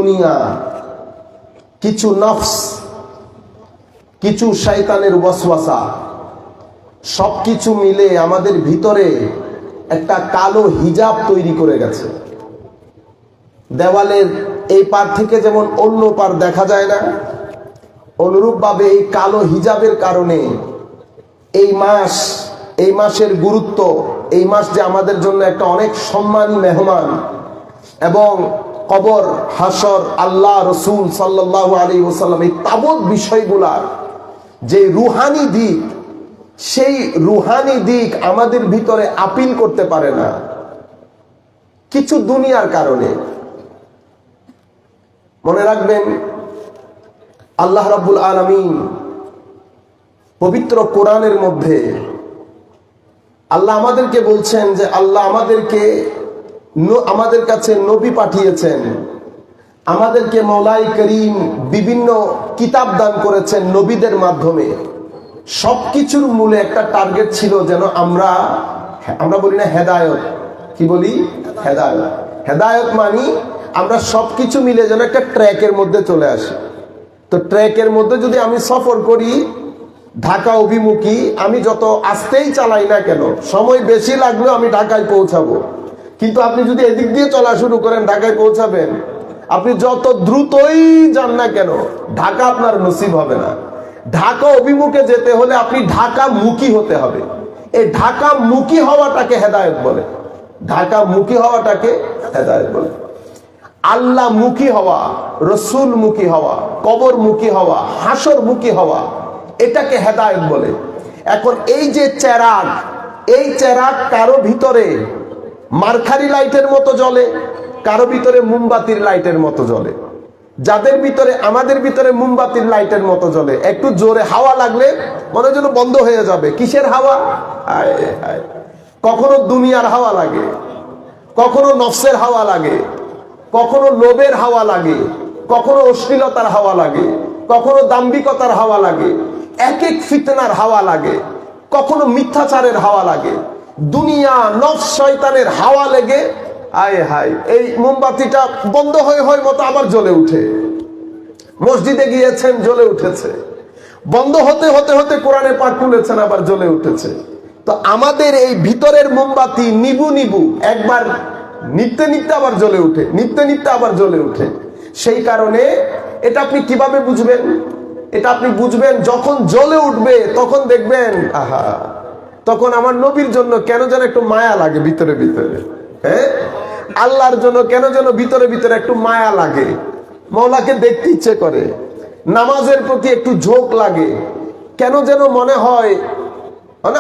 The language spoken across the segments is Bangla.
দুনিয়া, কিছু নফস, কিছু শয়তানের ওয়াসওয়াসা, সবকিছু মিলে আমাদের ভিতরে একটা কালো হিজাব তৈরি করে গেছে। দেওয়ালের এই পার থেকে যেমন অন্য পার দেখা যায় না, অনুরূপভাবে এই কালো হিজাবের কারণে এই মাসের গুরুত্ব, এই মাস যে আমাদের জন্য একটা অনেক সম্মানী মেহমান, এবং কবর, হাসর, আল্লাহ, রসুল সাল্লাল্লাহু আলাইহি ওয়াসাল্লাম, এই তাবৎ বিষয়গুলার যে রুহানি দিক, সেই রুহানি দিক আমাদের ভিতরে আপিল করতে পারে না কিছু দুনিয়ার কারণে। মনে রাখবেন, আল্লাহ রাব্বুল আলামিন পবিত্র কোরআনের মধ্যে আল্লাহ আমাদেরকে বলছেন যে আল্লাহ আমাদের কাছে নবী পাঠিয়েছেন, আমাদেরকে মওলাই করিম বিভিন্ন কিতাব দান করেছেন নবীদের মাধ্যমে। সবকিছুর মূলে একটা টার্গেট ছিল, যেন আমরা বলি না হেদায়ত, কি বলি? হেদায়ত। হেদায়ত মানি আমরা সবকিছু মিলে যেন একটা ট্র্যাকের মধ্যে চলে আসি। তো ট্র্যাকের মধ্যে যদি আমি সফর করি ঢাকা অভিমুখী, আমি যত আস্তেই চালাই না কেন, সময় বেশি লাগলেও আমি ঢাকায় পৌঁছাবো। কিন্তু আপনি যদি এদিক দিয়ে চলা শুরু করেন, ঢাকায় পৌঁছাবেন। আপনি যত দ্রুতই যান না কেন, ঢাকা আপনার নসিব হবে না। ঢাকা অভিমুখে যেতে হলে আপনি ঢাকা মুখী হতে হবে। এই ঢাকা মুখী হওয়াটাকে হেদায়েত বলে। ঢাকা মুখী হওয়াটাকে হেদায়েত বলে। আল্লাহ মুখী হওয়া, রসুল মুখী হওয়া, কবর মুখী হওয়া, হাসর মুখী হওয়া, এটাকে হেদায়েত বলে। এখন এই যে চেরাগ, এই চেরাগ কারো ভিতরে মার্কারি লাইটের মতো জ্বলে, কারো ভিতরে মোমবাতির লাইটের মতো জ্বলে। যাদের ভিতরে, আমাদের ভিতরে মোমবাতির লাইটের মতো জ্বলে, একটু জোরে হাওয়া লাগলে মনে যেন বন্ধ হয়ে যাবে। কিসের হাওয়া? কখনো দুনিয়ার হাওয়া লাগে, কখনো নফসের হাওয়া লাগে, কখনো লোভের হাওয়া লাগে, কখনো অশ্লীলতার হাওয়া লাগে, কখনো দাম্ভিকতার হাওয়া লাগে, এক এক ফিতনার হাওয়া লাগে, কখনো মিথ্যাচারের হাওয়া লাগে, দুনিয়া নফস শয়তানের হাওয়া লেগে এই মোমবাতিটা বন্ধ হয়ে মতো আবার জ্বলে উঠে। মসজিদে গিয়েছেন, জ্বলে উঠেছে। বন্ধ হতে হতে হতে কোরআনে পাক খুলেছেন, আবার জ্বলে উঠেছে। তো আমাদের এই ভিতরের মোমবাতি নিবু একবার নিত্যে নিত্যে আবার জ্বলে উঠে, নিত্যে নিত্যে আবার জ্বলে উঠে। সেই কারণে এটা আপনি কিভাবে বুঝবেন? এটা আপনি বুঝবেন যখন জ্বলে উঠবে, তখন দেখবেন আহা, তখন আমার নবীর জন্য কেন যেন একটু মায়া লাগে ভিতরে ভিতরে। হ্যাঁ, আল্লাহর জন্য কেন যেন ভিতরে ভিতরে একটু মায়া লাগে, মওলাকে দেখতে ইচ্ছে করে, নামাজের প্রতি একটু ঝোঁক লাগে, কেন যেন মনে হয়, মানে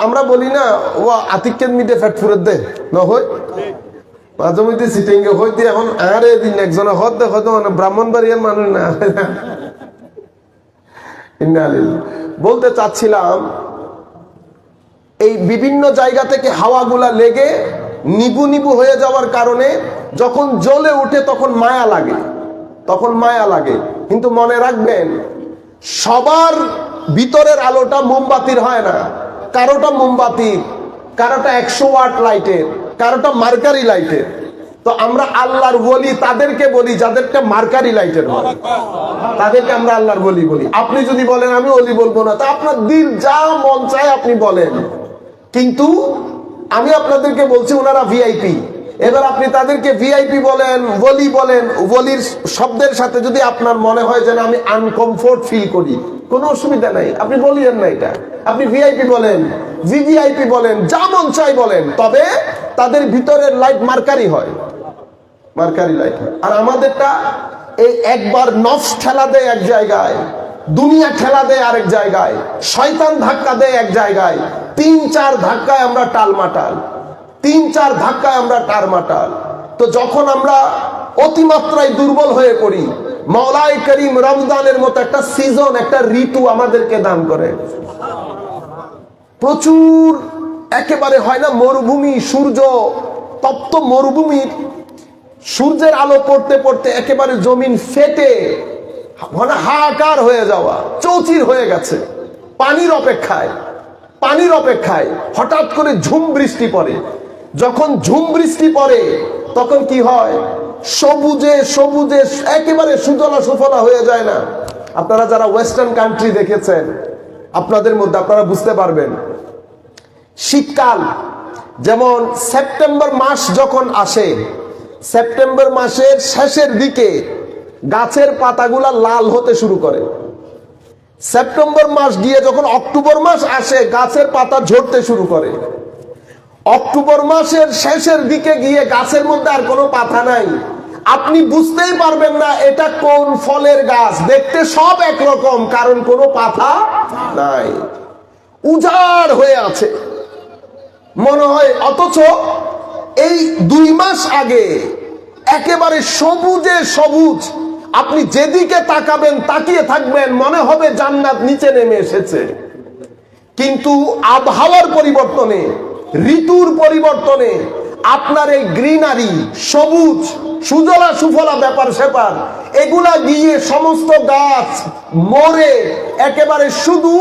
আমরা বলি না, ও আতিকের মিটে ফ্যাট ফুরের দে ন হয় মাঝে মধ্যে সিটিংয়ে হইতে। এখন আরে দিন একজনে হতে হয়তো মানে ব্রাহ্মণবাড়িয়ার মানুষ না। বলতে চাচ্ছিলাম, এই বিভিন্ন জায়গা থেকে হাওয়াগুলা লেগে নিবু হয়ে যাওয়ার কারণে যখন জ্বলে উঠে তখন মায়া লাগে, তখন মায়া লাগে। কিন্তু মনে রাখবেন, সবার ভিতরের আলোটা মোমবাতির হয় না। কারোটা মোমবাতির, কারোটা 100 ওয়াট লাইটের, কারোটা মার্কারি লাইটের। তো আমরা আল্লাহর ওলি তাদেরকে বলি যাদেরটা মার্কারি লাইটের হয়, তাদেরকে আমরা আল্লাহর ওলি বলি। আপনি যদি বলেন আমি ওলি বলবো না, তা আপনার দিল যা মন চায় আপনি বলেন, কিন্তু আমি আপনাদেরকে বলছি ওনারা ভিআইপি। এবার আপনি তাদেরকে ভিআইপি বলেন, ওলি বলেন, ওলির শব্দের সাথে যদি আপনার মনে হয় যেন আমি আনকমফোর্ট ফিল করি, কোনো অসুবিধা নাই, আপনি বলিয়েন না এটা। আপনি ভিআইপি বলেন, ভিভিআইপি বলেন, যা মন চাই বলেন, তবে তাদের ভিতরের লাইট মার্কারি হয়, মার্কারি লাইট হয়। আর আমাদেরটা এই একবার নফস ঠেলা দেয় এক জায়গায়, দুনিয়া ঠেলা দেয় আরেক জায়গায়, শয়তান ধাক্কা দেয় এক জায়গায়, 3-4 ধাক্কায় আমরা টালমাটাল, 3-4 ধাক্কায় আমরা টারমাটাল। তো যখন আমরা অতিমাত্রায় দুর্বল হয়ে পড়ি, মওলাই করিম রমজানের মতো একটা সিজন, একটা ঋতু আমাদেরকে দান করে। প্রচুর একেবারে হয় না মরুভূমি, সূর্য তপ্ত মরুভূমির সূর্যের আলো পড়তে পড়তে একেবারে জমিন ফেটে মানে হাহাকার হয়ে যাওয়া, চৌচির হয়ে গেছে। পানির অপেক্ষায় হঠাৎ করে ঝুম বৃষ্টি পড়ে। যখন ঝুম বৃষ্টি পড়ে তখন কি হয়? সবুজে সবুজে একেবারে সুজলা সুফলা হয়ে যায় না। আপনারা যারা ওয়েস্টার্ন কান্ট্রি দেখেছেন, আপনাদের মধ্যে আপনারা বুঝতে পারবেন, শীতকাল যেমন সেপ্টেম্বর মাস যখন আসে, সেপ্টেম্বর মাসের শেষের দিকে গাছের পাতাগুলা লাল হতে শুরু করে। সেপ্টেম্বর মাস গিয়ে যখন অক্টোবর মাস আসে, গাছের পাতা ঝরতে শুরু করে। অক্টোবর মাসের শেষের দিকে গিয়ে গাছের মধ্যে আর কোনো পাতা নাই। আপনি বুঝতেই পারবেন না এটা কোন ফলের গাছ, দেখতে সব একরকম, কারণ কোনো পাতা নাই, উজাড় হয়ে আছে মনে হয়। অথচ এই 2 মাস আগে একেবারে সবুজে সবুজ, আপনি যেদিকে তাকাবেন, তাকিয়ে থাকবেন, মনে হবে জান্নাত নিচে নেমে এসেছে। কিন্তু আবহাওয়ার পরিবর্তনে, ঋতুর পরিবর্তনে আপনার এই গ্রিনারি, সবুজ সুজলা সুফলা ব্যাপার স্যাপার, এগুলা গিয়ে সমস্ত গাছ মরে একেবারে শুধু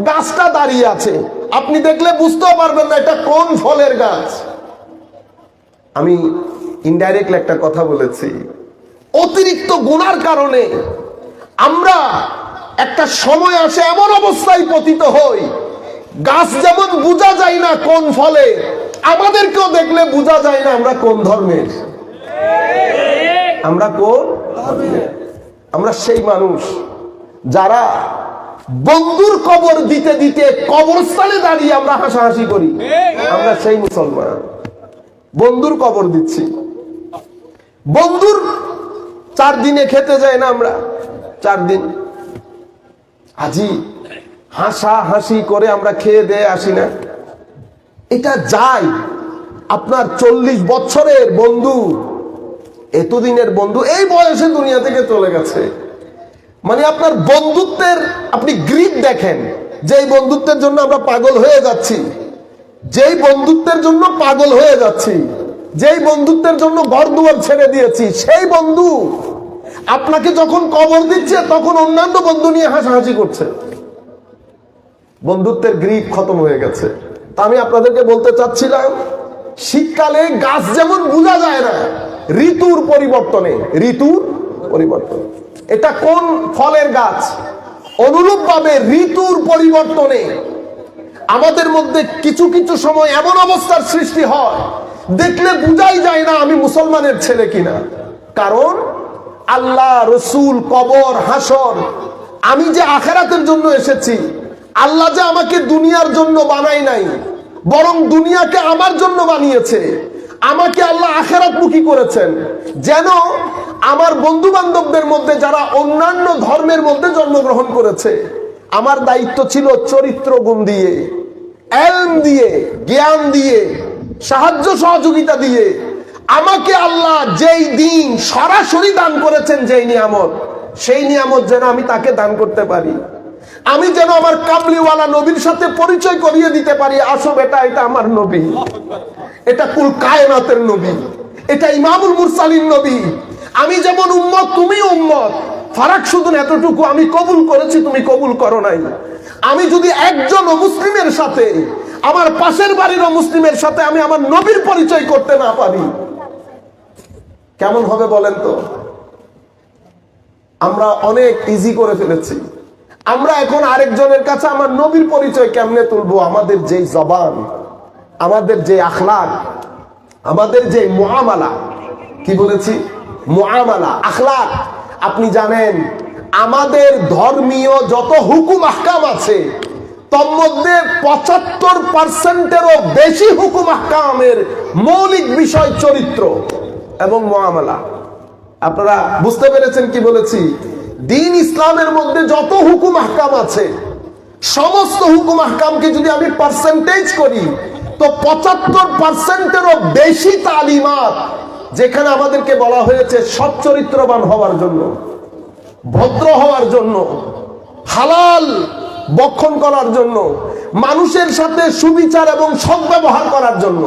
গাছটা দাঁড়িয়ে আছে। আপনি দেখলে বুঝতেও পারবেন না এটা কোন ফলের গাছ। আমি ইনডাইরেক্টলি একটা কথা বলেছি, অতিরিক্ত গুনার কারণে আমরা একটা সময় আসে এমন অবস্থায় পতিত হই, গাছ যেমন বোঝা যায় না কোন ফলে, আমাদেরকেও দেখলে বোঝা যায় না আমরা কোন ধর্মের, আমরা কোন ধর্মের। আমরা সেই মানুষ যারা বন্ধুর কবর দিতে দিতে কবরস্থানে দাঁড়িয়ে আমরা হাসাহাসি করি। আমরা সেই মুসলমান, বন্ধুর কবর দিচ্ছি। বন্ধুর 4 দিনে খেতে যায় না আমরা, 4 দিন আজি হাসা হাসি করে আমরা খেয়ে দিয়ে আসি না। এটা যায় আপনার 40 বছরের বন্ধু, এতদিনের বন্ধু এই বয়সে দুনিয়া থেকে চলে গেছে। মানে আপনার বন্ধুত্বের আপনি গ্রিপ দেখেন, যেই বন্ধুত্বের জন্য আমরা পাগল হয়ে যাচ্ছি, যেই বন্ধুত্বের জন্য পাগল হয়ে যাচ্ছি, যেই বন্ধুত্বের জন্য ঘর দুয়ার ছেড়ে দিয়েছি, সেই বন্ধু আপনাকে যখন কবর দিচ্ছে তখন অন্যান্য বন্ধু নিয়ে হাসাহাসি করছে। বন্ধুত্বের গ্রিপ খতম হয়ে গেছে। তা আমি আপনাদেরকে বলতে চাচ্ছিলাম, শীতকালে গাছ যেমন বোঝা যায় না ঋতুর পরিবর্তনে, ঋতুর পরিবর্তন এটা কোন ফলের গাছ, অনুরূপ ভাবে ঋতুর পরিবর্তনে আমাদের মধ্যে কিছু কিছু সময় এমন অবস্থার সৃষ্টি হয় দেখলে বুঝাই যায় না আমি মুসলমানের ছেলে কিনা। কারণ আল্লাহ, রসুল, কবর, হাসর, আমি যে আখিরাতের জন্য এসেছি, আল্লাহ যে আমাকে দুনিয়ার জন্য বানাই নাই, বরং দুনিয়াকে আমার জন্য বানিয়েছে। আমাকে আল্লাহ আখিরাতমুখী করেছেন, যেন আমার বন্ধু বান্ধবদের মধ্যে যারা অন্যান্য ধর্মের মধ্যে জন্মগ্রহণ করেছে, আমার দায়িত্ব ছিল চরিত্র গুণ দিয়ে, এলম দিয়ে, জ্ঞান দিয়ে, সাহায্য সহযোগিতা দিয়ে আমাকে আল্লাহ যেই দিন সরাসরি দান করেছেন, যেই নিয়ামত, সেই নিয়ামত যেন আমি তাকে দান করতে পারি। আমি যেন আমার কামলিওয়ালা নবীর সাথে পরিচয় করিয়ে দিতে পারি, আসো বেটা এটা আমার নবী, এটা কুল কায়নাতের নবী, এটা ইমামুল মুরসালিন নবী। আমি যেমন উম্মত, তুমি উম্মত, ফারাক শুধু এতটুকু, আমি কবুল করেছি, তুমি কবুল করো নাই। আমি যদি একজন মুসলিমের সাথে, আমার পাশের বাড়ির মুসলিমের সাথে আমি আমার নবীর পরিচয় করতে না পারি, কেমন হবে বলেন তো? আমরা অনেক ইজি করে ফেলেছি। আমরা এখন আরেকজনের কাছে আমার নবীর পরিচয় কেমনে তুলবো? আমাদের যে জবান, আমাদের যে আখলাক, আমাদের যে মুআমালা, কি বলেছি? মুআমালা, আখলাক। আপনি জানেন আমাদের ধর্মীয় যত হুকুম আহকাম আছে, তোর মধ্যে 75%-এরও বেশি হুকুম আহকামের মৌলিক বিষয় চরিত্র এবং মুআমালা। আপনারা বুঝতে পেরেছেন কি বলেছি? দিন ইসলামের মধ্যে যত হুকুম আহকাম আছে, সমস্ত হুকুম আহকামকে যদি আমি পার্সেন্টেজ করি, তো 75%-এরও বেশি তালিমাত যেখানে আমাদেরকে বলা হয়েছে সৎ চরিত্রবান হওয়ার জন্য, ভদ্র হওয়ার জন্য, হালাল বক্ষণ করার জন্য, মানুষের সাথে সুবিচার এবং সদ্ব্যবহার করার জন্য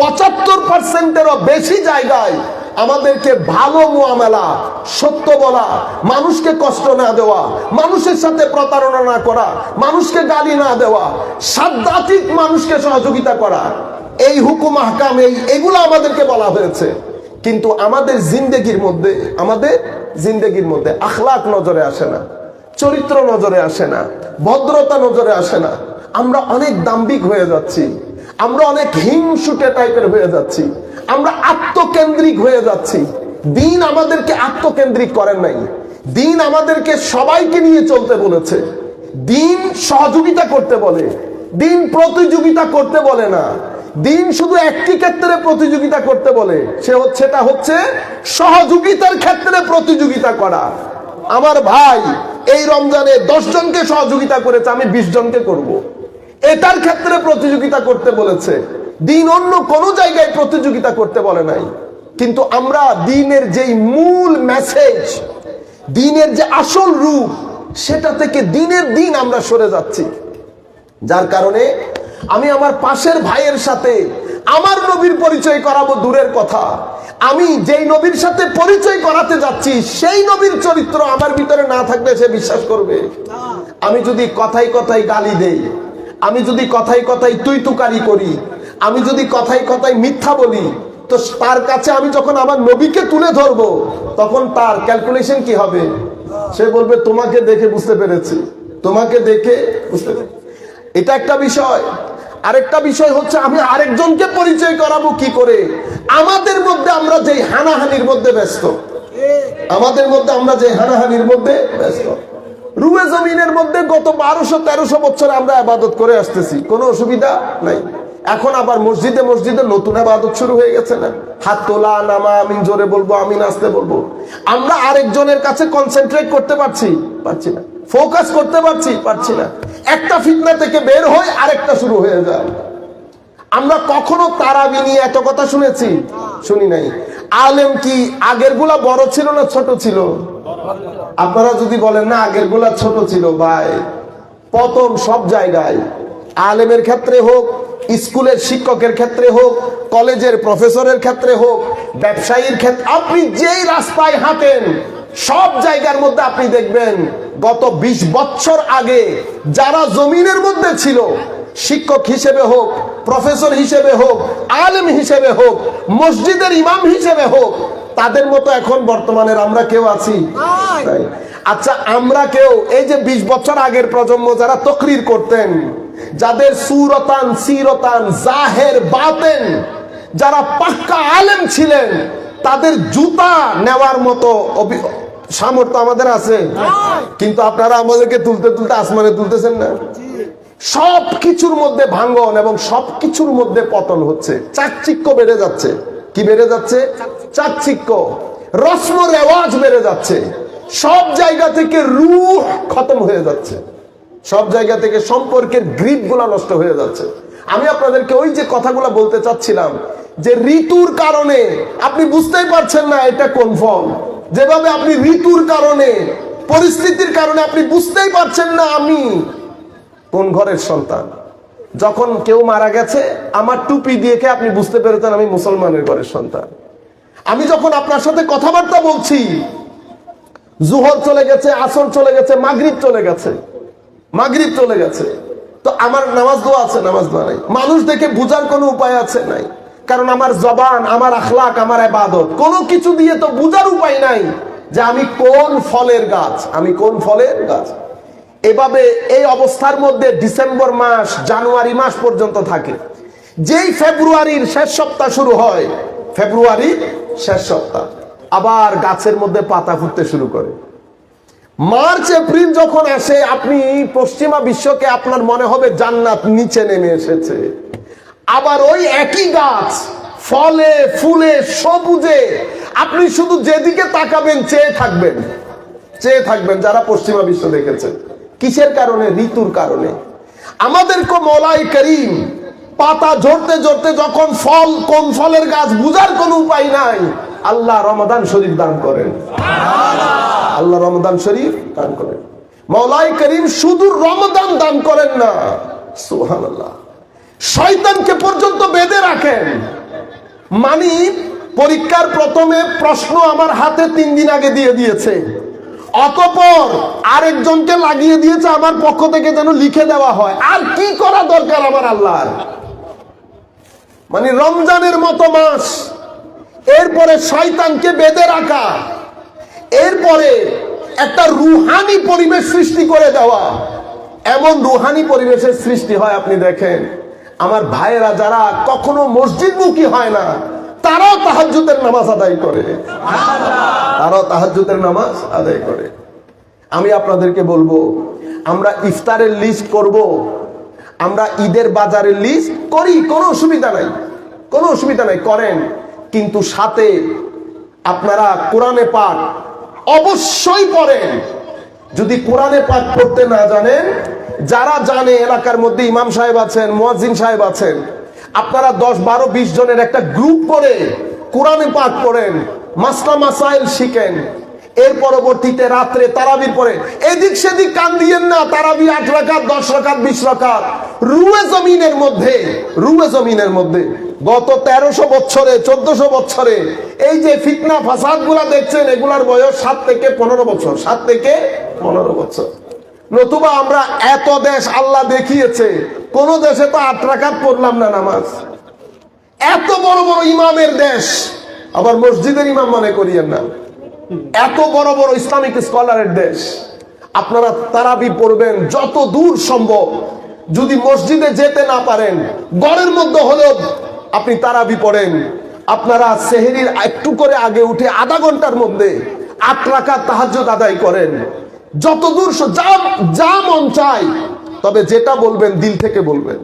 75%-এরও বেশি জায়গায় আমাদেরকে ভালো মুআমালা, সত্য বলা, মানুষকে কষ্ট না দেওয়া, মানুষের সাথে প্রতারণা না করা, মানুষকে গালি না দেওয়া, সাদ্দাতিক মানুষকে সহযোগিতা করা, এই হুকুম আহকাম, এগুলো আমাদেরকে বলা হয়েছে। কিন্তু আমাদের জিন্দেগির মধ্যে আখলাক নজরে আসে না, চরিত্র নজরে আসে না, ভদ্রতা নজরে আসে না। আমরা অনেক দাম্ভিক হয়ে যাচ্ছি, আমরা অনেক হিংসুটে টাইপের হয়ে যাচ্ছি, আমরা আত্মকেন্দ্রিক হয়ে যাচ্ছি। দিন আমাদেরকে আত্মকেন্দ্রিক করেন নাই, দিন আমাদেরকে সবাইকে নিয়ে চলতে বলেছে। দিন সহযোগিতা করতে বলে, দিন প্রতিযোগিতা করতে বলে না। দিন শুধু একটি ক্ষেত্রে প্রতিযোগিতা করতে বলে, সেটা হচ্ছে সহযোগিতার ক্ষেত্রে প্রতিযোগিতা করা। আমার ভাই এই রমজানে 10 জনকে সহযোগিতা করেছে, আমি 20 জনকে করব, এটার ক্ষেত্রে প্রতিযোগিতা করতে বলেছে। দিন অন্য কোন জায়গায় প্রতিযোগিতা করতে বলে নাই। কিন্তু আমরা দিনের যেই মূল মেসেজ, দিনের যে আসল রূপ, সেটা থেকে দিনের দিন আমরা সরে যাচ্ছি। যার কারণে আমি আমার পাশের ভাইয়ের সাথে আমার নবীর পরিচয় করাবো দূরের কথা, আমি যেই নবীর সাথে পরিচয় করাতে যাচ্ছি সেই নবীর চরিত্র আমার ভিতরে না থাকলে সে বিশ্বাস করবে? আমি যদি কথায় কথায় গালি দেই, আমি যদি কথায় কথায় তুই তুকারি করি, আমি যদি কথায় কথায় মিথ্যা বলি, তো তার কাছে আমি যখন আমার নবীকে তুলে ধরবো, তখন তার ক্যালকুলেশন কি হবে? সে বলবে তোমাকে দেখে বুঝতে পেরেছি, তোমাকে দেখে বুঝতে পেরেছি। এটা একটা বিষয়। আরেকটা বিষয় হচ্ছে আমি আরেকজনকে পরিচয় করাবো কি করে? আমাদের মধ্যে আমরা যে হানাহানির মধ্যে ব্যস্ত, রুমে জমিনের মধ্যে গত 1200-1300 বছর আমরা ইবাদত করে আসতেছি, কোনো অসুবিধা নাই। এখন আবার মসজিদে মসজিদে নতুন ইবাদত শুরু হয়ে গেছে না? হাত তোলা, নামা, আমিন জোরে বলবো, আমিন আস্তে বলবো। আমরা আরেকজনের কাছে কনসেন্ট্রেট করতে পারছি না, ফোকাস করতে পারছি না। একটা ফিতনা থেকে বের হয় আরেকটা শুরু হয়ে যায়। আমরা কখনো তারাবি নিয়ে এত কথা শুনেছি? শুনি নাই। আলেম কি আগের গুলা বড় ছিল না ছোট ছিল? আপনারা যদি বলেন না আগের গুলা ছোট ছিল, ভাই পতন সব জায়গায়, আলেমের ক্ষেত্রে হোক, স্কুলের শিক্ষকের ক্ষেত্রে হোক, কলেজের প্রফেসরের ক্ষেত্রে হোক, ব্যবসায়ীর ক্ষেত্রে, আপনি যেই রাস্তায় হাঁটেন সব জায়গার মধ্যে আপনি দেখবেন গত 20 বছর আগে যারা জমিনের মধ্যে ছিল, শিক্ষক হিসেবে হোক, প্রফেসর হিসেবে হোক, আলেম হিসেবে হোক, মসজিদের ইমাম হিসেবে হোক, তাদের মতো এখন বর্তমানের আমরা কেউ আছি? আচ্ছা, আমরা কেউ এই যে 20 বছর আগের প্রজন্ম যারা তকরির করতেন, যাদের সুরতান সিরতান জাহের বাতেন, যারা পাক্কা আলেম ছিলেন, তাদের জুতা নেওয়ার মতো সামর্থ্য আমাদের আছে? কিন্তু আপনারা আমাদেরকে তুলতে তুলতে আসমানে তুলতেছেন না। সব কিছুর মধ্যে ভাঙ্গন এবং সবকিছুর মধ্যে পতন হচ্ছে, চাকচিক্য বেড়ে যাচ্ছে। কি বেড়ে যাচ্ছে? চাকচিক্য, রসম রেওয়াজ বেড়ে যাচ্ছে। সব জায়গা থেকে রূহ খতম হয়ে যাচ্ছে, সব জায়গা থেকে সম্পর্কের গ্রিপ গুলা নষ্ট হয়ে যাচ্ছে। আমি আপনাদেরকে ওই যে কথাগুলো বলতে চাচ্ছিলাম, যে ঋতুর কারণে আপনি বুঝতেই পারছেন না এটা কোন ফল, যেভাবে আপনি ঋতুর কারণে, পরিস্থিতির কারণে আপনি বুঝতেই পারছেন না আমি কোন ঘরের সন্তান। যখন কেউ মারা গেছে, আমার টুপি দিয়ে আপনি বুঝতে পেরেছেন আমি মুসলমানের ঘরের সন্তান। আমি যখন আপনার সাথে কথাবার্তা বলছি, জুহর চলে গেছে, আসর চলে গেছে, মাগরিব চলে গেছে, তো আমার নামাজ দোয়া আছে? নামাজ দোয়া নাই। মানুষ দেখে বুঝার কোনো উপায় আছে? নাই। কারণ আমার জবান, আমার আখলাক, আমার ইবাদত, কোনো কিছু দিয়ে তো বুঝার উপায় নাই যে আমি কোন ফলের গাছ। এভাবে এই অবস্থার মধ্যে ডিসেম্বর মাস, জানুয়ারি মাস পর্যন্ত থাকে। যেই ফেব্রুয়ারির শেষ সপ্তাহ শুরু হয়, ফেব্রুয়ারির শেষ সপ্তাহ, আবার গাছের মধ্যে পাতা ফুটতে শুরু করে। মার্চ এপ্রিল যখন আসে, আপনি পশ্চিমা বিশ্বকে আপনার মনে হবে জান্নাত নিচে নেমে এসেছে। আবার ওই একই গাছ ফলে ফুলে সবুজে আপনি শুধু যেদিকে তাকাবেন চেয়ে থাকবেন। যারা পশ্চিমা বিশ্ব দেখেছেন, কিসের কারণে? ঋতুর কারণে। আমাদেরকে মওলাই করিম পাতা ঝরতে ঝরতে যখন ফল, কোন ফলের গাছ বুঝার কোনো উপায় নাই, আল্লাহ রমাদান শরীফ দান করেন। আল্লাহ রমাদান শরীফ দান করেন। মওলাই করিম শুধু রমাদান দান করেন না, সুবহানাল্লাহ, শয়তানকে পর্যন্ত বেঁধে রাখেন। মানি পরীক্ষার প্রথমে প্রশ্ন আমার হাতে 3 দিন আগে দিয়ে দিয়েছে, অতঃপর আরেকজনকে লাগিয়ে দিয়েছে আমার পক্ষ থেকে যেন লিখে দেওয়া হয়। আর কি করা দরকার আমার আল্লাহর? মানে রমজানের মতো মাস, এরপরে শয়তানকে বেঁধে রাখা, এরপরে একটা রুহানি পরিবেশ সৃষ্টি করে দেওয়া। এমন রুহানি পরিবেশের সৃষ্টি হয়, আপনি দেখেন আমার ভাইয়েরা যারা কখনো মসজিদমুখী হয় না, তারাও তাহাজ্জুদের নামাজ আদায় করে, তারাও তাহাজ্জুদের নামাজ আদায় করে। আমি আপনাদেরকে বলবো, আমরা ইফতারের লিস্ট করব, আমরা ঈদের বাজারের লিস্ট করি, কোনো অসুবিধা নাই, কোনো অসুবিধা নাই, করেন। কিন্তু সাথে আপনারা কোরআনে পাক অবশ্যই পড়েন। যদি কোরআনে পাক পড়তে না জানেন, যারা জানে এলাকার মধ্যে ইমাম সাহেব আছেন, মুয়াজ্জিন সাহেব আছেন, আপনারা 10, 12, 20 জনের একটা গ্রুপ করে কোরআনে পাক পড়েন, মাসলা মাসাইল শিখেন। এর পরবর্তীতে রাত্রে তারাবির পরে এদিক সেদিক কান দিয়েন না। তারাবি 8 রাকাত, 10 রাকাত, 20 রাকাত, রুয়ে জমিনের মধ্যে, রুয়ে জমিনের মধ্যে গত 1300 বছরে, 1400 বছরে এই যে ফিতনা ফাসাদ গুলা দেখছেন, এগুলার বয়স 7 থেকে 15 বছর, 7 থেকে 15 বছর। নতুবা আমরা এত দেশ আল্লাহ দেখিয়েছে, কোন দেশে তো 8 রাকাত পড়লাম না নামাজ। এত বড় বড় ইমামের দেশ, আবার মসজিদের ইমাম মনে করিয়েন না, এত বড় বড় ইসলামিক স্কলারের দেশ। আপনারা তারাবি পড়বেন যত দূর সম্ভব। যদি মসজিদে যেতে না পারেন, ঘরের মধ্যে হলেও আপনি তারাবি পড়েন। আপনারা সেহরির একটু করে আগে উঠে আধা ঘন্টার মধ্যে 8 রাকাত তাহাজ্জুদ আদায় করেন। যত দূর যা মন চায়, তবে যেটা বলবেন দিল থেকে বলবেন।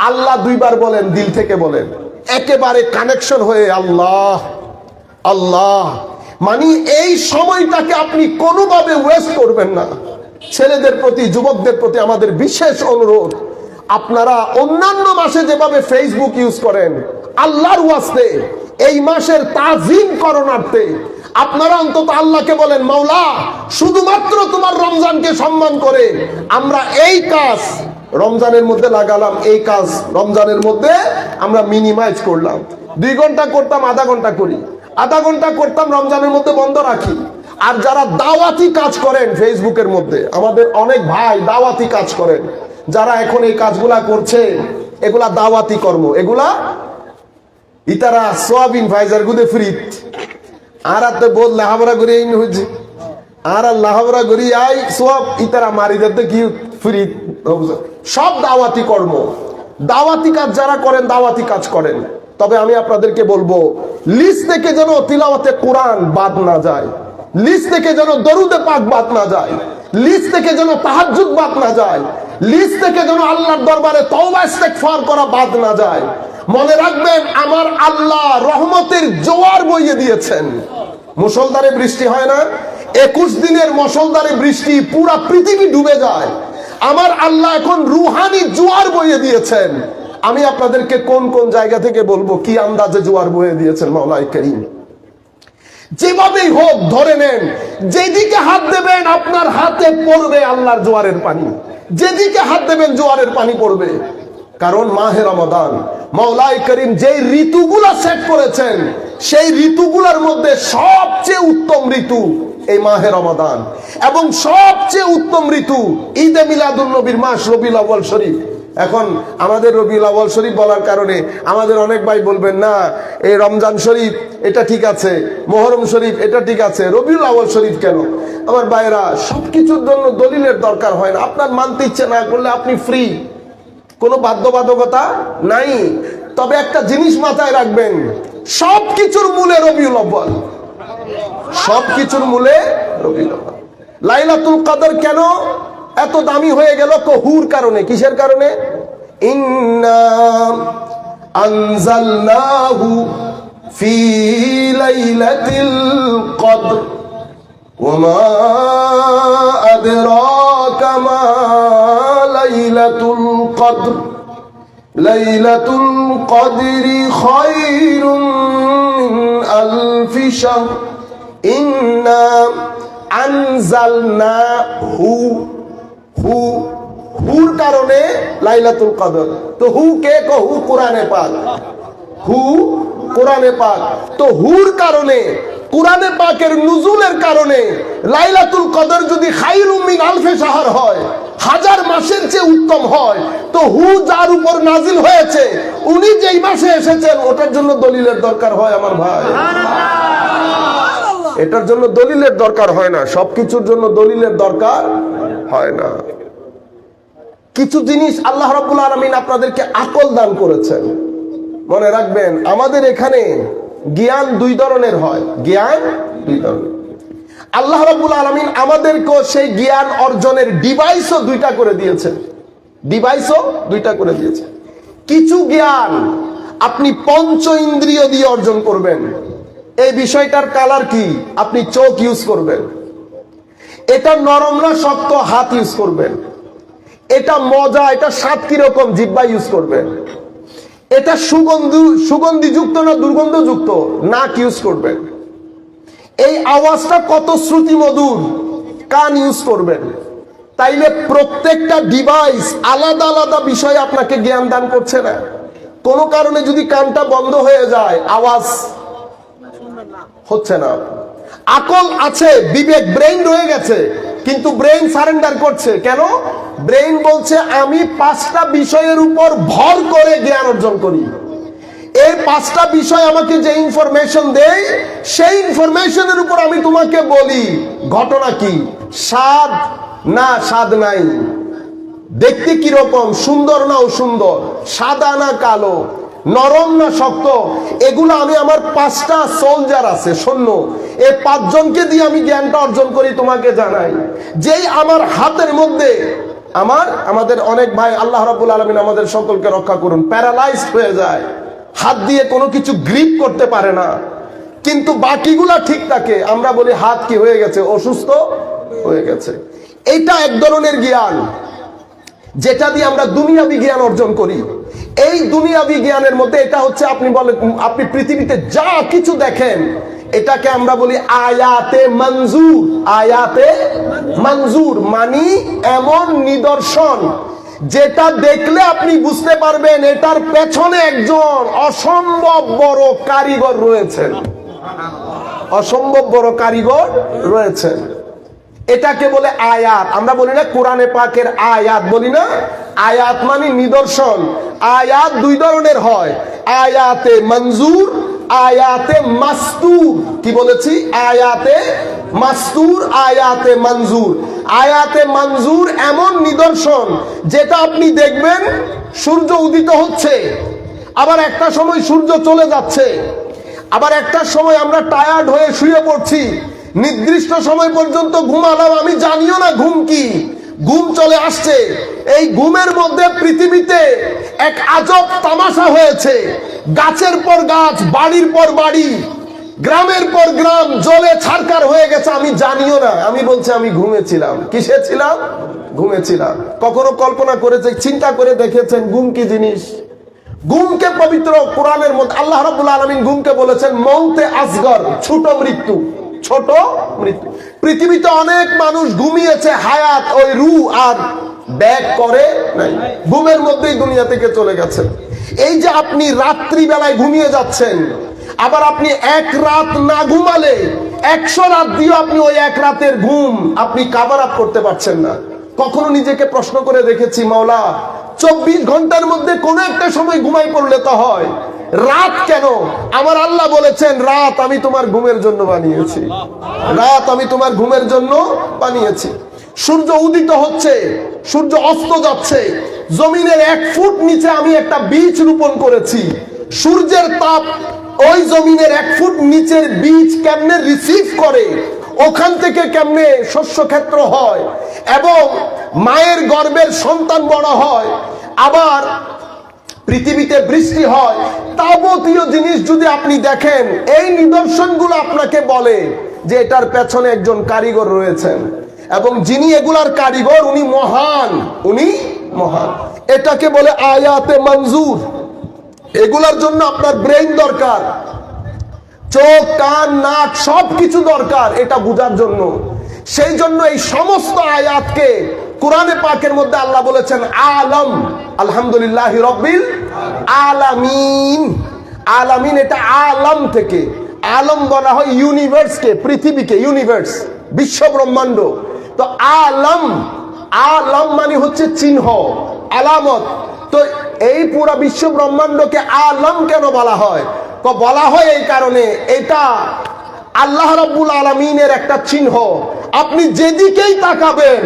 আল্লাহ 2 বার বলেন, দিল থেকে বলেন, একেবারে কানেকশন হয়ে আল্লাহ আল্লাহ। মানে এই সময়টাকে আপনি কোনোভাবে ওয়েস্ট করবেন না। ছেলেদের প্রতি, যুবকদের প্রতি আমাদের বিশেষ অনুরোধ, আপনারা অন্যান্য মাসে যেভাবে ফেসবুক ইউজ করেন, আল্লাহর ওয়াস্তে এই মাসের তাজিম করণার্থে আপনারা অন্তত আল্লাহকে বলেন, মাওলা শুধুমাত্র তোমার রমজানকে সম্মান করে আমরা এই কাজ রমজানের মধ্যে লাগালাম, এই কাজ রমজানের মধ্যে আমরা মিনিমাইজ করলাম। 2 ঘন্টা করতাম, আধা ঘন্টা করি, আধা ঘন্টা করতাম, রমজানের মধ্যে বন্ধ রাখি। আর যারা দাওয়াতি কাজ করেন ফেসবুকের মধ্যে, আমাদের অনেক ভাই দাওয়াতি কাজ করেন, যারা এখন এই কাজগুলা করছে, এগুলা দাওয়াতি কর্ম, এগুলা ইতারা সোয়াবিন ভাইজার গুদে ফ্রিত আর আতে বল লাহাবরা করি এই হচ্ছে, আর লাহাবরা করি আই সব ইতারা মারি দিতে কি ফ্রিত। সব দাওয়াতি কর্ম, দাওয়াতি কাজ যারা করেন, দাওয়াতি কাজ করেন। তবে আমি আপনাদেরকে বলবো, লিস্ট থেকে যেন তিলাওয়াতে কোরআন বাদ না যায়, লিস্ট থেকে যেন দরুদে পাক বাদ না যায়, লিস্ট থেকে যেন তাহাজ্জুদ বাদ না যায়, লিস্ট থেকে যেন আল্লাহর দরবারে তওবা ইস্তেগফার করা বাদ না যায়। মনে রাখবেন, আমার আল্লাহ রহমতের জোয়ার বইয়ে দিয়েছেন। মুষলধারে বৃষ্টি হয় না, 21 দিনের মুষলধারে বৃষ্টি পুরা পৃথিবী ডুবে যায়। আমার আল্লাহ এখন রুহানি জোয়ার বইয়ে দিয়েছেন। আমি আপনাদেরকে কোন কোন জায়গা থেকে বলবো কি আন্দাজে জোয়ার বইয়ে দিয়েছেন মাওলাই করিম। যেভাবেই হোক ধরে নেন, যেদিকে হাত দেবেন আপনার হাতে পড়বে আল্লাহর জোয়ারের পানি, যেদিকে হাত দেবেন জোয়ারের পানি পড়বে। কারণ মাহে রমাদান, মাওলাই করিম যেই ঋতুগুলা সেট করেছেন, সেই ঋতুগুলোর মধ্যে সবচেয়ে উত্তম ঋতু এই মাহে রমাদান, এবং সবচেয়ে উত্তম ঋতু ঈদে মিলাদুন নবীর মাস রবিউল আউয়াল শরীফ। এখন আমাদের রবিউল আউয়াল শরীফ বলার কারণে আমাদের অনেক ভাই বলবেন, না এই রমজান শরীফ এটা ঠিক আছে, মুহররম শরীফ এটা ঠিক আছে, রবিউল আউয়াল শরীফ কেন? আমার ভাইরা, সবকিছুর জন্য দলিলের দরকার হয় না। আপনার মানতে ইচ্ছে না করলে আপনি ফ্রি, কোনো বাধ্যবাধকতা নাই। তবে একটা জিনিস মাথায় রাখবেন, সবকিছুর মূলে রবিউল আউয়াল, সবকিছুর মূলে রবিউল আউয়াল। লাইলাতুল কদর কেন এত দামি হয়ে গেল? হুর কারণে। কিসের কারণে? ইন্না আনজালনাহু ফি লাইলাতিল কদর ওয়া মা আদরাকা মা লাইলাতুল কদর লাইলাতুল কদরি খায়রুম মিন আলফি শাহর ইন্না আনজালনাহু। হুর কারণে লাইলাতুল কদর। তো হু কে? হু কোরআনে পাক, হু কোরআনে পাক। তো হুর কারণে, কোরআনে পাকের নুজুলের কারণে লাইলাতুল কদর যদি খায়রুম মিন আলফি শাহর হয়, হাজার মাসের চেয়ে উত্তম হয়, তো যার উপর নাজিল হয়েছে উনি যেই মাসে এসেছেন ওটার জন্য দলিলের দরকার হয় আমার ভাই। এটার জন্য দলিলের দরকার হয় না, সবকিছুর জন্য দলিলের দরকার হয় না। কিছু জিনিস আল্লাহ রাব্বুল আলামিন আপনাদেরকে আকল দান করেছেন। মনে রাখবেন, আমাদের এখানে জ্ঞান দুই ধরনের হয়, জ্ঞান দুই ধরনের। আল্লাহ রাব্বুল আলামিন আমাদেরকে সেই জ্ঞান অর্জনের ডিভাইসও দুইটা করে দিয়েছেন, ডিভাইসও দুইটা করে দিয়েছেন। কিছু জ্ঞান আপনি পঞ্চ ইন্দ্রিয় দিয়ে অর্জন করবেন। এই বিষয়টার কালার কি? আপনি চোখ ইউজ করবেন। এটা নরম না শক্ত, হাত ইউজ করবেন। এটা মজা, এটা স্বাদ কিরকম, জিহ্বা ইউজ করবেন। এটা সুগন্ধিযুক্ত না দুর্গন্ধযুক্ত, নাক ইউজ করবেন। এই আওয়াজটা কত শ্রুতি মধুর, কান ইউজ করবেন। তাইলে প্রত্যেকটা ডিভাইস আলাদা আলাদা বিষয়ে আপনাকে জ্ঞান দান করছে না। কোনো কারণে যদি কানটা বন্ধ হয়ে যায়, আওয়াজ হচ্ছে না। আকল আছে, বিবেক, ব্রেইন রয়ে গেছে, কিন্তু ব্রেইন সারেন্ডার করছে কেন? ব্রেইন বলছে আমি 5টা বিষয়ের উপর ভর করে জ্ঞান অর্জন করি। এই 5টা বিষয় আমাকে যে ইনফরমেশন দেয়, সেই ইনফরমেশনের উপর আমি তোমাকে বলি ঘটনা কি, স্বাদ না স্বাদ নাই, দেখতে কিরকম, সুন্দর না অসুন্দর, সাদা না কালো, নরম না শক্ত, এগুলো আমি আমার 5টা সোলজার আছে, সৈন্য, এই 5 জনকে দিয়ে আমি জ্ঞানটা অর্জন করি, তোমাকে জানাই। যেই আমার হাতের মধ্যে আমাদের অনেক ভাই, আল্লাহ রাব্বুল আলামিন আমাদের সকলকে রক্ষা করুন, প্যারালাইজড হয়ে যায়, হাত দিয়ে কোনো কিছু গ্রিপ করতে পারে না, কিন্তু বাকিগুলা ঠিক থাকে। আমরা বলি হাত কি হয়ে গেছে, অসুস্থ হয়ে গেছে। এটা এক ধরনের জ্ঞান যেটা দিয়ে আমরা দুনিয়াবি জ্ঞান অর্জন করি। এই দুনিয়াবি জ্ঞানের মধ্যে এটা হচ্ছে, আপনি পৃথিবীতে যা কিছু দেখেন এটাকে আমরা বলি আয়াতে মঞ্জুর। আয়াতে মঞ্জুর মানে এমন নিদর্শন যেটা দেখলে আপনি বুঝতে পারবেন এটার পেছনে একজন অসম্ভব বড় কারিগর রয়েছেন, অসম্ভব বড় কারিগর রয়েছেন। এটাকে বলে আয়াত। আমরা বলি না কোরআনে পাকের আয়াত, বলি না? আয়াত মানে নিদর্শন। আয়াত দুই ধরনের হয়, আয়াতে মঞ্জুর, আয়াতে মাস্তুর। কি বলেছি? আয়াতে মাস্তুর, আয়াতে মঞ্জুর। আয়াতে মঞ্জুর এমন নিদর্শন যেটা আপনি দেখবেন সূর্য উদিত হচ্ছে, আবার একটা সময় সূর্য চলে যাচ্ছে, আবার একটা সময় আমরা টায়ার্ড হয়ে শুয়ে পড়ছি, নির্দিষ্ট সময় পর্যন্ত ঘুমালাম, আমি জানিও না ঘুম কি, ঘুম চলে আসছে। এই ঘুমের মধ্যে পৃথিবীতে এক আজব তামাশা হয়েছে। গাছের পর গাছ, বাড়ির পর বাড়ি, গ্রামের পর গ্রাম জলে ছারকার হয়ে গেছে, আমি জানিও না। আমি বলছি আমি ঘুমেছিলাম। কিসে ছিলাম? ঘুমেছিলাম। কখনো কল্পনা করেছে, চিন্তা করে দেখেছেন ঘুম কি জিনিস? ঘুমকে পবিত্র কোরআনের মধ্যে আল্লাহ রাব্বুল আলামিন ঘুমকে বলেছেন মৌতে আসগর, ছোট মৃত্যু, ছোট মৃত্যু। পৃথিবীতে অনেক মানুষ ঘুমিয়েছে, হায়াত ওই রু আর ব্যাক করে নাই, ঘুমের মধ্যেই দুনিয়া থেকে চলে গেছে। এই যে আপনি রাত্রি বেলায় ঘুমিয়ে যাচ্ছেন, আবার আপনি এক রাত না ঘুমালে 100 রাত দিয়ে আপনি ওই এক রাতের ঘুম আপনি কাভার আপ করতে পারছেন না। কখনো নিজেকে প্রশ্ন করে দেখেছি, মাওলা 24 ঘন্টার মধ্যে কোন একটা সময় ঘুমাই পড়লে তো হয়, রাত কেন? আমার আল্লাহ বলেছেন রাত আমি তোমার ঘুমের জন্য বানিয়েছি, রাত আমি তোমার ঘুমের জন্য বানিয়েছি। সূর্য উদিত হচ্ছে, সূর্য অস্ত যাচ্ছে, জমিনের 1 ফুট নিচে আমি একটা বীজ রোপণ করেছি। সূর্যের তাপ ওই জমিনের 1 ফুট নিচের বীজ কেমনে রিসিভ করে, ওখান থেকে কেমনে শস্য ক্ষেত্র হয় এবং মায়ের গর্ভের সন্তান বড় হয়, আবার পৃথিবীতে বৃষ্টি হয়, তাবতীয় জিনিস যদি আপনি দেখেন, এই নিদর্শনগুলো আপনাকে বলে যে এটার পেছনে একজন কারিগর রয়েছেন এবং যিনি এগুলার কারিগর উনি মহান, উনি মহান। এটাকে বলে আয়াতে মঞ্জুর। এগুলার জন্য আপনার ব্রেইন দরকার, চোখ, কান, নাক সবকিছু দরকার এটা বুঝার জন্য। সেই জন্য এই সমস্ত আয়াতকে কোরআনে পাকের মধ্যে আল্লাহ বলেছেন আলম, আলহামদুলিল্লাহি রাব্বিল আলামিন। আলামিন এটা আলম থেকে, আলম বলা হয় ইউনিভার্সকে, পৃথিবীকে, ইউনিভার্স, বিশ্ব ব্রহ্মাণ্ড। তো আলম আলম মানে হচ্ছে চিহ্ন, আলামত। তো এই পুরা বিশ্ব ব্রহ্মাণ্ডকে আলম কেন বলা হয়? বলা হয় এই কারণে, এটা আল্লাহ রাব্বুল আলামিনের একটা চিহ্ন। আপনি যেদিকেই তাকাবেন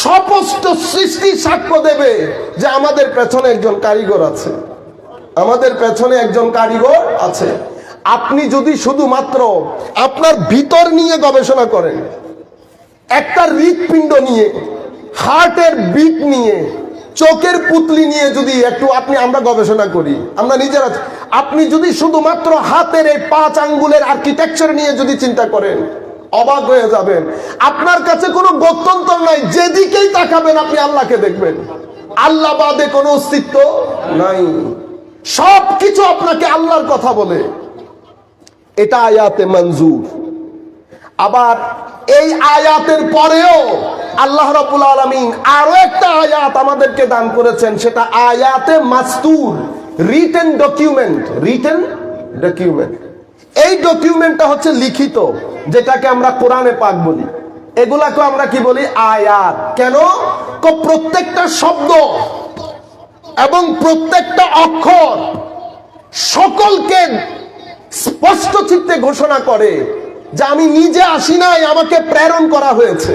সমস্ত সৃষ্টি সাক্ষ্য দেবে যে আমাদের পেছনে একজন কারিগর আছে, আমাদের পেছনে একজন কারিগর আছে। আপনি যদি শুধুমাত্র আপনার ভিতর নিয়ে গবেষণা করেন, একটা হৃৎপিণ্ড নিয়ে, হার্টের বিট নিয়ে, চোখের পুতলি নিয়ে যদি একটু আমরা গবেষণা করি, আমরা নিজেরা, আপনি যদি শুধুমাত্র হাতের এই 5 আঙ্গুলের আর্কিটেকচার নিয়ে যদি চিন্তা করেন, অবাক হয়ে যাবেন। আপনার কাছে কোনো গত্যন্তর নাই, যেদিকেই তাকাবেন আপনি আল্লাহকে দেখবেন। আল্লাহ বাদে কোনো অস্তিত্ব নাই, সবকিছু আপনাকে আল্লাহর কথা বলে। এটা আয়াতে মঞ্জুর। আবার এই আয়াতের পরেও আল্লাহ রাব্বুল আলামিন আরো একটা আয়াত আমাদেরকে দান করেছেন, সেটা আয়াতে মাসতুর, রিটেন ডকুমেন্ট। রিটেন ডকুমেন্ট, এই ডকুমেন্টটা হচ্ছে লিখিত, যেটাকে আমরা কোরআনে পাক বলি। এগুলাকে আমরা কি বলি? আয়াত। কেন? প্রত্যেকটা শব্দ এবং প্রত্যেকটা অক্ষর সকলকে স্পষ্ট চিত্তে ঘোষণা করে যে আমি নিজে আসি নাই, আমাকে প্রেরণ করা হয়েছে,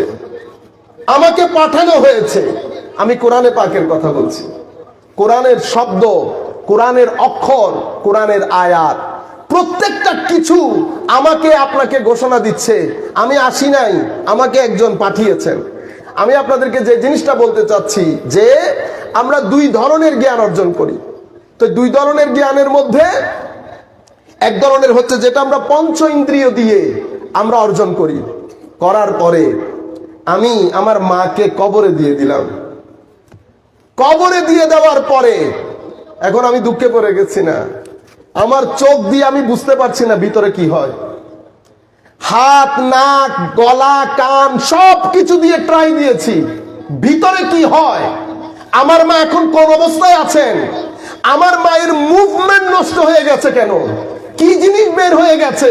আমাকে পাঠানো হয়েছে। আমি কোরআনে পাকের কথা বলছি। কোরআনের শব্দ, কোরআনের অক্ষর, কোরআনের আয়াত, প্রত্যেকটা কিছু আমাকে আপনাকে ঘোষণা দিচ্ছে আমি আসি নাই, আমাকে একজন পাঠিয়েছেন। আমি আপনাদেরকে যে জিনিসটা বলতে চাচ্ছি যে আমরা 2 ধরনের জ্ঞান অর্জন করি। তো 2 ধরনের জ্ঞানের মধ্যে এক ধরনের হচ্ছে যেটা আমরা পঞ্চ ইন্দ্রিয় দিয়ে আমরা অর্জন করি। করার পরে আমি আমার মাকে কবরে দিয়ে দিলাম। কবরে দিয়ে দেওয়ার পরে এখন আমি দুঃখে পড়ে গেছি না, আমার চোখ দিয়ে আমি বুঝতে পারছি না ভিতরে কি হয়। হাত, নাক, গলা, কান সব কিছু দিয়ে ট্রাই দিয়েছি, ভিতরে কি হয়। আমার মা এখন কোন অবস্থায় আছেন, আমার মায়ের মুভমেন্ট নষ্ট হয়ে গেছে কেন, কি জিনিস বের হয়ে গেছে,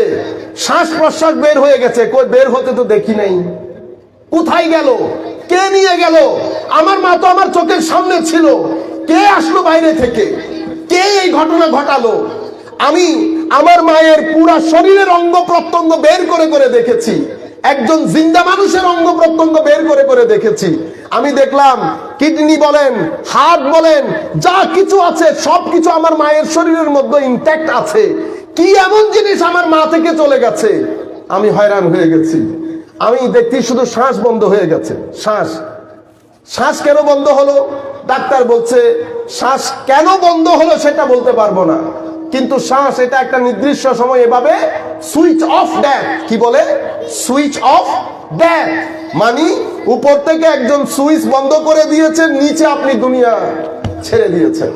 শ্বাস প্রশ্বাস বের হয়ে গেছে, কই বের হতে তো দেখি নাই, কোথায় গেল, কে নিয়ে গেল। আমার মা তো আমার চোখের সামনে ছিল, কে আসলো বাইরে থেকে, কে এই ঘটনা ঘটালো। আমি আমার মায়ের পুরা শরীরের অঙ্গ প্রত্যঙ্গ বের করে করে দেখেছি, একজন জিন্দা মানুষের অঙ্গ প্রত্যঙ্গ বের করে করে দেখেছি। আমি দেখলাম কিডনি বলেন, হার্ট বলেন, যা কিছু আছে সবকিছু আমার মায়ের শরীরের মধ্যে ইনট্যাক্ট আছে। কি এমন জিনিস আমার মা থেকে চলে গেছে, আমি হয়রান হয়ে গেছি। আমি দেখছি শুধু শ্বাস বন্ধ হয়ে গেছে। শ্বাস শ্বাস কেন বন্ধ হলো? ডাক্তার বলছে শ্বাস কেন বন্ধ হলো সেটা বলতে পারবো না, কিন্তু শ্বাস এটা একটা নির্দিষ্ট সময় এভাবে সুইচ অফ ড্যাথ। কি বলে? সুইচ অফ ড্যাথ, মানে উপর থেকে একজন সুইচ বন্ধ করে দিয়েছেন, নিচে আপনি দুনিয়া ছেড়ে দিয়েছেন।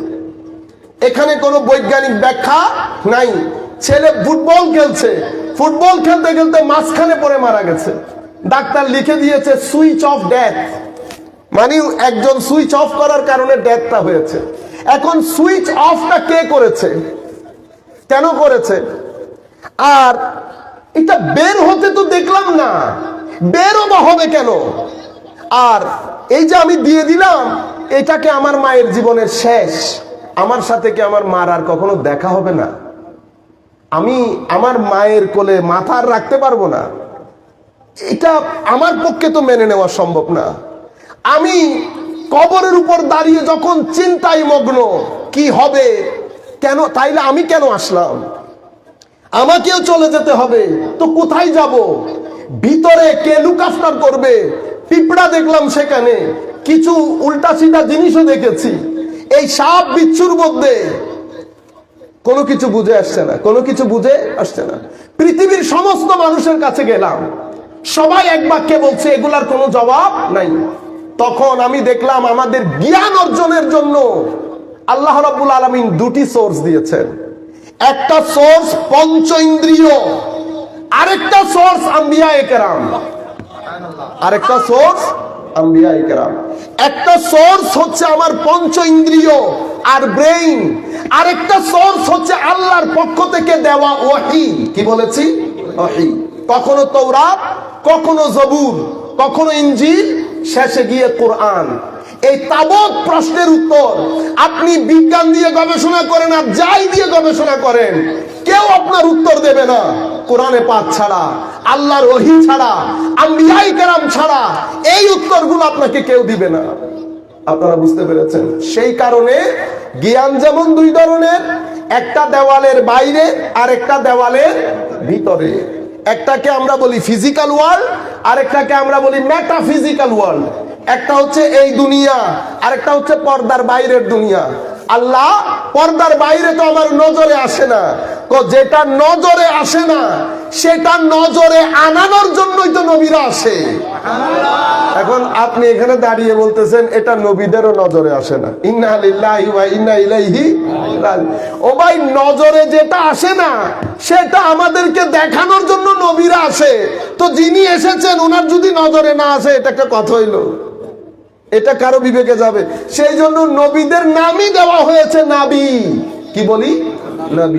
এখানে কোনো বৈজ্ঞানিক ব্যাখ্যা নাই। ছেলে ফুটবল খেলছে, ফুটবল খেলতে খেলতে মাঝখানে পড়ে মারা গেছে, ডাক্তার লিখে দিয়েছে সুইচ অফ ডেথ, মানে একজন সুইচ অফ করার কারণে ডেথটা হয়েছে। এখন সুইচ অফটা কে করেছে, কেন করেছে? আর এটা বের হতে তো দেখলাম না, বেরও বা হবে কেন? আর এই যে আমি দিয়ে দিলাম, এটাকে আমার মায়ের জীবনের শেষ, আমার সাথে কি আমার মার আর কখনো দেখা হবে না? আমি আমার মায়ের কোলে মাথা আর রাখতে পারবো না, এটা আমার পক্ষে তো মেনে নেওয়া সম্ভব না। আমি কবরের উপর দাঁড়িয়ে যখন চিন্তায় মগ্ন, কি হবে, কেন, তাইলে আমি কেন আসলাম, আমাকেও চলে যেতে হবে, তো কোথায় যাব, ভিতরে কে লুক আফটার করবে? পিঁপড়া দেখলাম সেখানে, কিছু উল্টা সিধা জিনিসও দেখেছি। এই সাপ বিচ্ছুর মধ্যে কোনো কিছু বুঝে আসছে না, কোনো কিছু বুঝে আসছে না। পৃথিবীর সমস্ত মানুষের কাছে গেলাম, সবাই এক বাক্যে বলছে এগুলার কোনো জবাব নাই। তখন আমি দেখলাম আমাদের জ্ঞান অর্জনের জন্য আল্লাহ রাব্বুল আলামিন 2টি সোর্স দিয়েছেন। একটা সোর্স পঞ্চ ইন্দ্রিয়, আরেকটা সোর্স আম্বিয়ায়ে কেরাম, আরেকটা সোর্স আম্বিয়ায়ে কেরাম। একটা সোর্স হচ্ছে আমার পঞ্চ ইন্দ্রিয় আর ব্রেইন, আরেকটা সোর্স হচ্ছে আল্লাহর পক্ষ থেকে দেওয়া ওহী। কি বলেছি? ওহী। কখনো তৌরাত, কখনো জবুর, কখনো ইনজিল, শেষে গিয়ে কোরআন। এই তাবৎ প্রশ্নের উত্তর আপনি বিজ্ঞান দিয়ে গবেষণা করেন আর যাই দিয়ে গবেষণা করেন, কেউ আপনার উত্তর দেবে না কোরআনে পাক ছাড়া, আল্লাহর ওহী ছাড়া, আম্বিয়ায়ে কেরাম ছাড়া। এই উত্তরগুলো আপনাকে কেউ দিবে না। আপনারা বুঝতে পেরেছেন? সেই কারণে জ্ঞান যেমন দুই ধরনের, একটা দেওয়ালের বাইরে আর একটা দেওয়ালের ভিতরে। একটাকে আমরা বলি ফিজিক্যাল ওয়ার্ল্ড, আর একটাকে আমরা বলি মেটাফিজিক্যাল ওয়ার্ল্ড। একটা হচ্ছে এই দুনিয়া, আর একটা হচ্ছে পর্দার বাইরের দুনিয়া। আল্লাহ পর্দার বাইরে তো আমার নজরে আসে না, যেটা নজরে আসে না সেটা নজরে আনানোর জন্যই তো নবীরা আসে। এখন আপনি এখানে দাঁড়িয়ে বলতেছেন এটা নবীদেরও নজরে আসে না। ইন্না লিল্লাহি ওয়া ইন্না ইলাইহি রাজিউন। ও ভাই, নজরে যেটা আসে না সেটা আমাদেরকে দেখানোর জন্য নবীরা আসে। তো যিনি এসেছেন ওনার যদি নজরে না আসে, এটা একটা কথা হইলো? এটা কারো বিবেকে যাবে? সেই জন্য নবীদের নামই দেওয়া হয়েছে নাবী। কি বলি? নবী।